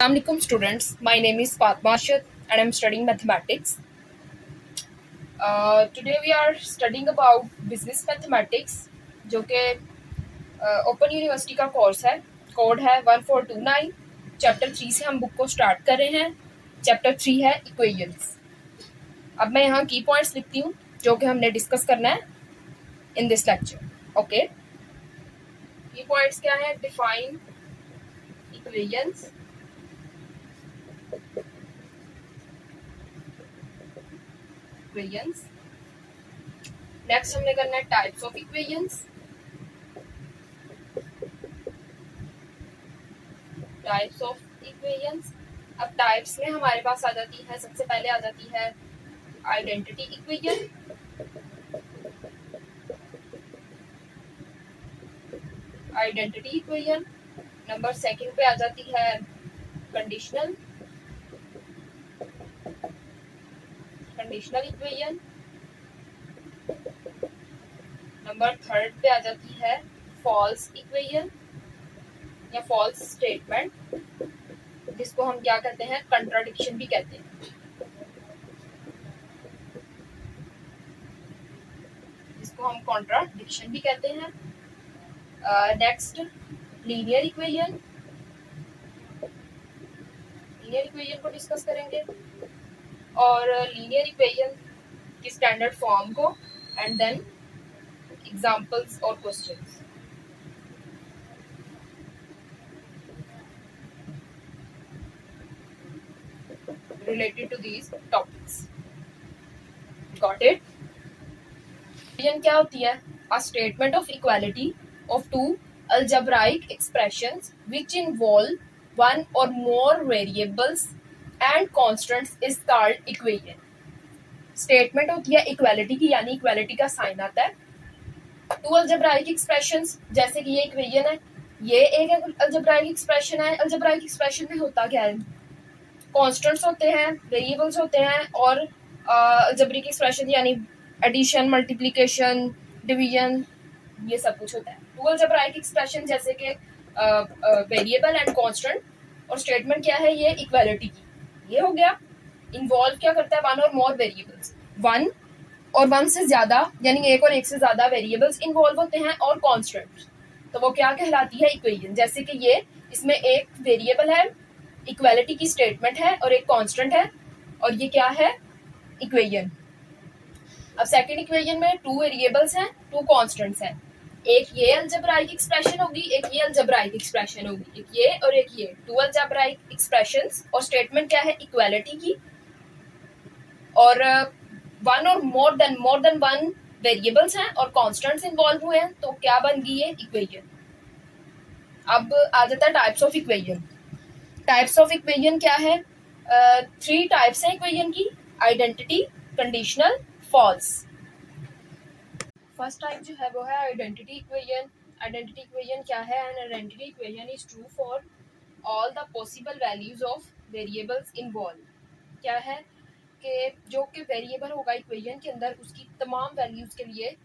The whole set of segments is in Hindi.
Assalamualaikum students, my name is Fatma Arshad and I'm studying mathematics. Today we are studying about business mathematics जो कि ओपन यूनिवर्सिटी का कोर्स है. कोड है 1429. चैप्टर 3 से हम बुक को स्टार्ट कर रहे हैं. चैप्टर 3 है इक्वेशंस. अब मैं यहाँ की पॉइंट्स लिखती हूँ जो कि हमने डिस्कस करना है इन दिस लेक्चर. ओके, की पॉइंट्स क्या है? डिफाइन इक्वेशंस, नेक्स्ट हमने करना है types of equations, types of equations. अब टाइप्स में हमारे पास आ जाती है, सबसे पहले आ जाती है identity equation. Identity equation number second पे आ जाती है कंडीशनल इक्वेशन. नंबर थर्ड पे आ जाती है फॉल्स इक्वेशन या फॉल्स स्टेटमेंट, जिसको हम क्या कहते हैं? कंट्राडिक्शन भी कहते हैं. हम कॉन्ट्राडिक्शन भी कहते हैं. Next linear equation. Linear equation को डिस्कस करेंगे और लीनियर इक्वेशन की स्टैंडर्ड फॉर्म को एंड देन एग्जांपल्स और questions. related to these topics. Got it? Equation क्या होती है? A statement of equality of two algebraic expressions which involve one or more variables and constants is called equation. Statement होती है equality की, यानी equality का साइन आता है. Two algebraic expressions, जैसे कि ये equation है, ये एक algebraic expression है. algebraic expression में होता क्या है? कॉन्स्टेंट्स होते हैं, वेरिएबल्स होते हैं और अलजेब्रिक एक्सप्रेशन यानी एडिशन, मल्टीप्लिकेशन, डिवीजन, ये सब कुछ होता है. टू अलजेब्रिक एक्सप्रेशन जैसे कि वेरिएबल एंड कांस्टेंट, और स्टेटमेंट क्या है? ये इक्वालिटी की. ये हो गया. इन्वॉल्व क्या करता है? वन और मोर वेरिएबल्स. वन और वन से ज्यादा, यानी एक और एक से ज्यादा वेरिएबल्स इन्वॉल्व होते हैं और कांस्टेंट, तो वो क्या कहलाती है? इक्वेशन. जैसे कि ये, इसमें एक वेरिएबल है, इक्वालिटी की स्टेटमेंट है, और एक कांस्टेंट है, और ये क्या है? इक्वेशन. अब सेकंड इक्वेशन में टू वेरिएबल्स हैं, टू कांस्टेंट्स हैं. एक ये अलजेब्राइक एक्सप्रेशन होगी, एक ये अलजेब्राइक एक्सप्रेशन होगी, एक ये और एक ये. टू अलजेब्राइक एक्सप्रेशंस और स्टेटमेंट क्या है? इक्वालिटी की. और वन और मोर देन वन वेरिएबल्स हैं और कांस्टेंट्स इन्वॉल्व हुए हैं, तो क्या बन गई ये? इक्वेशन. अब आ जाता है types of equation. Types of equation क्या है? थ्री टाइप्स हैं इक्वेशन की: identity, conditional, false. First type जो है वो है आइडेंटिटी इक्वेशन. आइडेंटिटी इक्वेशन क्या है? An identity equation is true for all the possible values of variables involve. क्या है कि जो कि वेरिएबल होगा इक्वेशन के अंदर, उसकी तमाम वैल्यूज के लिए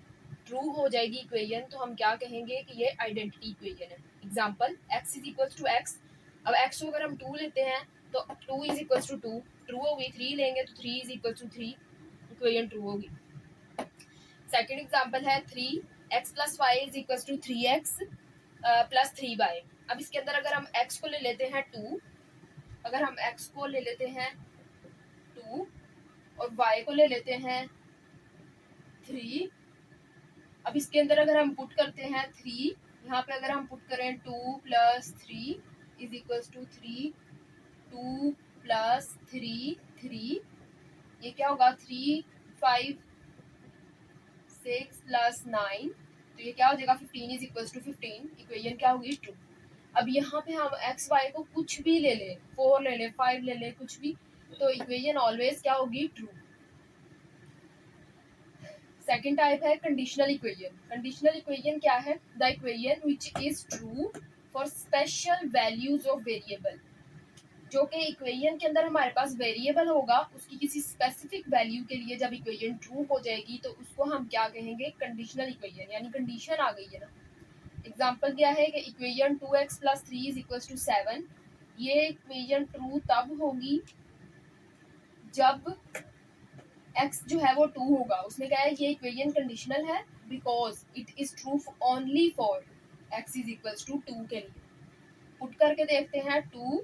ट्रू हो जाएगी इक्वेशन, तो हम क्या कहेंगे कि ये आइडेंटिटी इक्वेशन है. Example, x is equal to x. अब x को अगर हम 2 लेते हैं तो 2 इज इक्वल टू 2 ट्रू होगी. 3 लेंगे तो 3 is equal to 3, equation true होगी. सेकंड एग्जांपल है 3x plus y is equal to 3x plus 3y. अब इसके अंदर अगर हम x को ले लेते हैं 2, अगर हम x को ले लेते हैं 2 और y को ले लेते हैं 3, अब इसके अंदर अगर हम पुट करते हैं 3, यहाँ पे अगर हम पुट करें 2 plus 3 is equal to 3, 2 plus 3 3, ये क्या होगा? 3 5 6 प्लस 9, तो ये क्या हो जाएगा? 15 इज इक्वल टू 15. इक्वेशन क्या होगी? ट्रू. अब यहाँ पे हम एक्स वाई को कुछ भी ले लें, 4 ले लें, 5 ले लें, कुछ भी, तो इक्वेशन ऑलवेज क्या होगी? ट्रू. सेकेंड टाइप है कंडीशनल इक्वेशन. कंडीशनल इक्वेशन क्या है? The equation which is true for special values of variable. जो कि इक्वेशन के अंदर हमारे पास वेरिएबल होगा, उसकी किसी स्पेसिफिक वैल्यू के लिए जब इक्वेशन ट्रू हो जाएगी तो उसको हम क्या कहेंगे? कंडीशनल इक्वेशन, यानी कंडीशन आ गई है ना. एग्जांपल क्या है कि equation 2x plus 3 is equal to 7, ये इक्वेशन ट्रू तब होगी जब x जो है वो 2 होगा। उसने कहा है ये इक्वेशन कंडीशनल है because it is true only for x is equals to 2 के लिए। पुट करके देखते हैं 2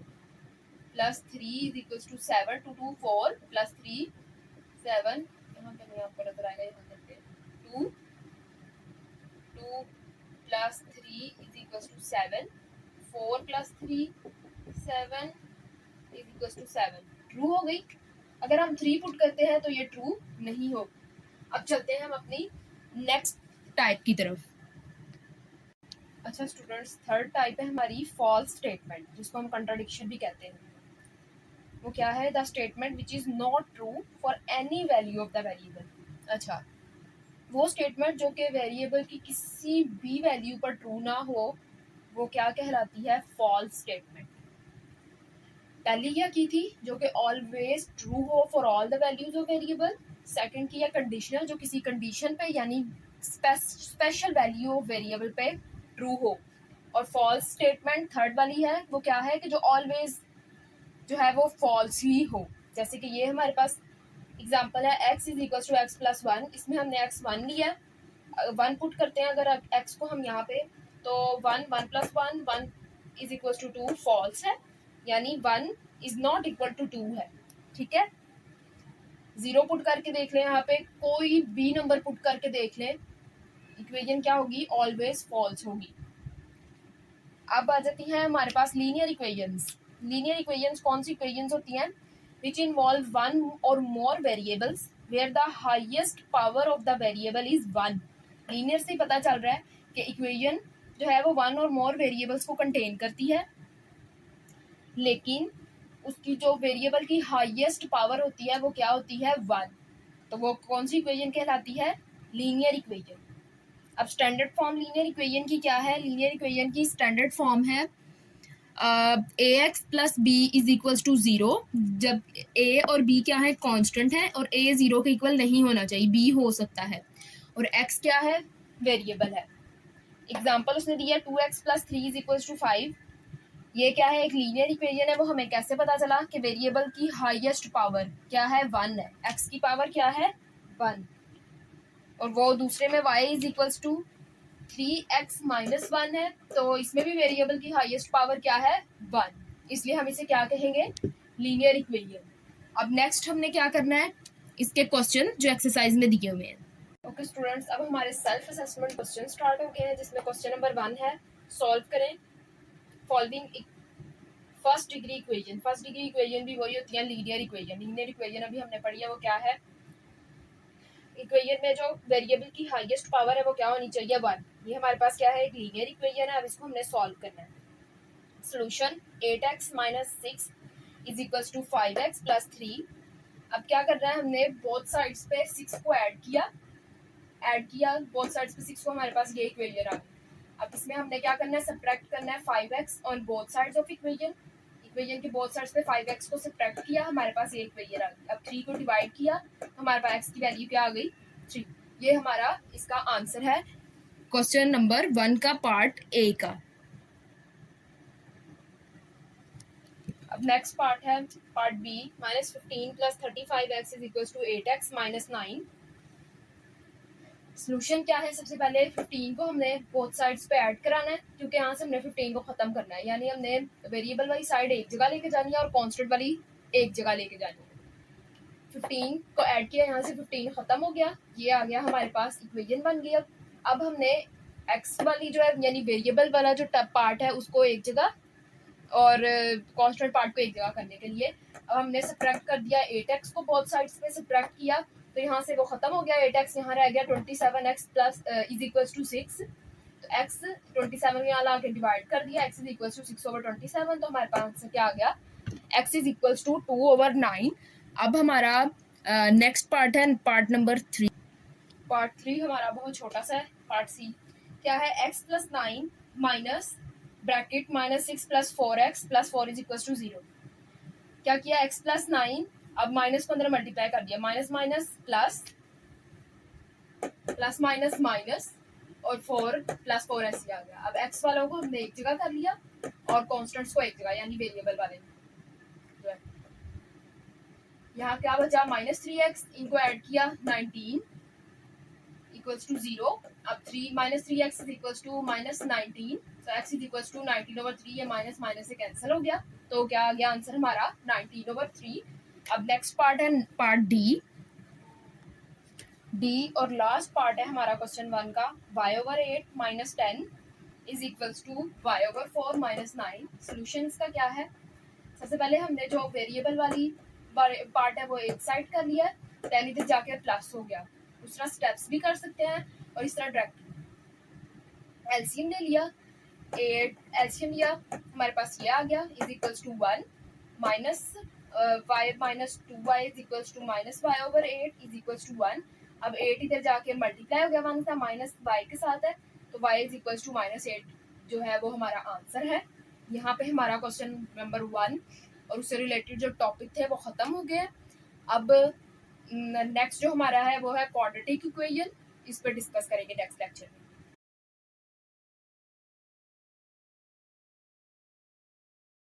plus 3 is equals to 7, 2 2 4 plus 3 7, यहाँ पे नहीं आपको नजर आएगा, यहाँ करके 2 2 plus 3 is equals to 7, 4 plus 3 7 is equals to 7। True हो गई। अगर हम 3 पुट करते हैं तो ये ट्रू नहीं होगी। अब चलते हैं हम अपनी नेक्स्ट टाइप की तरफ। अच्छा स्टूडेंट्स, थर्ड टाइप है हमारी फॉल्स स्टेटमेंट, जिसको हम कंट्राडिक्शन भी कहते हैं। वो क्या है? The statement which is not true for any value of the variable. अच्छा, वो स्टेटमेंट जो कि वेरिएबल की किसी भी वैल्यू पर ट्रू ना हो, वो क्या कहलाती है? False statement. पहली क्या की थी? जो कि ऑलवेज ट्रू हो for all the values of variable. Second की है कंडीशनल, जो किसी कंडीशन पे यानी स्पेशल वैल्यू ऑफ वेरिएबल पे ट्रू हो। और फॉल्स स्टेटमेंट थर्ड वाली है, वो क्या है कि जो ऑलवेज जो है वो फॉल्स ही हो। जैसे कि ये हमारे पास एग्जांपल है x is equal to x plus 1। इसमें हमने x1 लिया, 1 पुट करते हैं अगर x को हम यहाँ पे, तो 1 1 plus 1 1 is equal to 2 false है, यानी 1 इज नॉट इक्वल टू 2 है। ठीक है, 0 पुट करके देख लें, यहाँ पे कोई भी नंबर पुट करके देख लें, इक्वेशन क्या होगी? ऑलवेज फॉल्स होगी। अब आ जाती हैं हमारे पास लीनियर इक्वेशंस। लीनियर इक्वेशंस कौन सी इक्वेशंस होती हैं? which involve one or more variables where the highest power of the variable is 1। Linear से पता चल रहा है कि इक्वेशन जो है वो 1 और मोर वेरिएबल्स को कंटेन करती है, लेकिन उसकी जो वेरिएबल की हाईएस्ट पावर होती है वो क्या होती है? 1। तो वो कौन सी इक्वेशन कहलाती है? Linear equation. अब स्टैंडर्ड फॉर्म लीनियर इक्वेशन की क्या है? लीनियर इक्वेशन की स्टैंडर्ड फॉर्म है ax plus b is equals to 0, जब a और b क्या है? कांस्टेंट है, और a 0 के इक्वल नहीं होना चाहिए, b हो सकता है, और x क्या है? वेरिएबल है। एग्जांपल उसने दिया 2x plus 3 is equals to 5। ये क्या है? एक लीनियर इक्वेशन है। वो हमें कैसे पता चला कि वेरिएबल की हाईएस्ट पावर क्या है? 1 है। x की पावर क्या है? 1। और वो दूसरे में y is equals to 3x minus 1 है, तो इसमें भी वेरिएबल की हाईएस्ट पावर क्या है? 1। इसलिए हम इसे क्या कहेंगे? Linear equation. अब नेक्स्ट हमने क्या करना है? इसके क्वेश्चन जो एक्सरसाइज में दिए हुए हैं। ओके स्टूडेंट्स, अब हमारे सेल्फ असेसमेंट क्वेश्चन स्टार्ट हो गए हैं, जिसमें क्वेश्चन नंबर 1 है, सॉल्व करें following first degree equation. First degree equation भी वही होती है लीनियर इक्वेशन। लीनियर इक्वेशन अभी हमने पढ़ी है, वो क्या है? इक्वेशन में जो वेरिएबल की हाईएस्ट पावर है वो क्या होनी चाहिए? 1। ये हमारे पास क्या है? एक लीनियर इक्वेशन है। अब इसको हमने सॉल्व करना है। Solution 8x minus 6 is equals to 5x plus 3। अब क्या करना है? हमने बोथ साइड्स पे 6 को ऐड किया बोथ साइड्स पे 6 को, हमारे पास ये इक्वेशन आ गई। अब इसमें हमने क्या करना है? सब्ट्रैक्ट करना है 5x on both sides of equation. Equation के बोथ साइड्स पे 5x को सब्ट्रैक्ट किया, हमारे पास ये इक्वेशन आ गई। अब 3 को डिवाइड किया, हमारे पास x की वैल्यू क्या आ गई? 3। ये हमारा इसका आंसर है क्वेश्चन नंबर 1 का पार्ट ए का। अब नेक्स्ट पार्ट है part B. Minus 15 plus 35x is equal to 8x minus 9। Solution क्या है? सबसे पहले 15 को हमने बोथ साइड्स पे ऐड कराना है, क्योंकि यहाँ से हमने 15 को खत्म करना है, यानी हमने वेरिएबल वाली साइड एक जगह लेके जानी है और कांस्टेंट वाली एक जगह लेके जानी है। 15 को ऐड किया, यहाँ से 15 खत्म हो गया, ये आ गया हमारे पास, इक्वेशन बन गई। अब हमने एक्स वाली जो है यानी वेरिएबल वाला जो पार्ट है उसको एक जगह और कांस्टेंट पार्ट को एक जगह करने के लिए अब हमने सब्ट्रैक्ट कर दिया 8x को, बोथ साइड्स पे सब्ट्रैक्ट किया, तो यहाँ से वो खत्म हो गया। 8x यहाँ रह गया 27x plus is equal to 6। तो x 27 में यहाँ ला के डिवाइड कर दिया, x इज इक्वल टू 6/27, तो हमारे पास क्या आ गया? x is equal to 2/9। अब हमारा नेक्स्ट पार्ट है पार्ट नंबर 3। पार्ट 3 हमारा बहुत छोटा सा है, पार्ट सी। क्या है? x plus 9 minus bracket minus 6 plus 4x plus 4 is equal to 0। क्या किया? x प्लस 9, अब माइनस को अंदर मल्टीप्लाई कर दिया, minus minus plus plus minus minus और 4 प्लस 4 ऐसे आ गया। अब x वालों को हमने एक जगह कर लिया और कॉन्स्टेंट्स को एक जगह यानी वेरिएबल वाले जो है। यहाँ क्या बचा, -3x, इनको ऐड किया 19 इक्वल्स टू 0। अब 3 -3x is equals to -19, so x is equals to 19/3। ये माइनस माइनस से कैंसिल हो गया, तो क्या आ गया आंसर हमारा 19/3। अब नेक्स्ट पार्ट है पार्ट डी और लास्ट पार्ट है हमारा क्वेश्चन 1 का। y/8 - 10 is equals to y/4 - 9। Solution का क्या है, सबसे पहले हमने जो वेरिएबल वाली पार्ट है वो एक साइड कर लिया, 10 इधर जाके प्लस हो गया। दूसरा स्टेप्स भी कर सकते हैं और इस तरह डायरेक्ट एलसीएम ले लिया, 8 एलसीएम लिया, हमारे पास ये आ गया is equals to 1 minus y minus 2y is equals to minus y/8 is equals to 1। अब 8 इधर जाके मल्टीप्लाई हो गया 1 का, माइनस y के साथ है, तो y इज इक्वल्स टू -8 जो है वो हमारा आंसर है। यहाँ पे हमारा क्वेश्चन नंबर 1 और उससे रिलेटेड जो टॉपिक थे वो खत्म हो गए। अब नेक्स्ट जो हमारा है वो है क्वाड्रेटिक इक्वेशन, इस पर डिस्कस करेंगे नेक्स्ट लेक्चर में।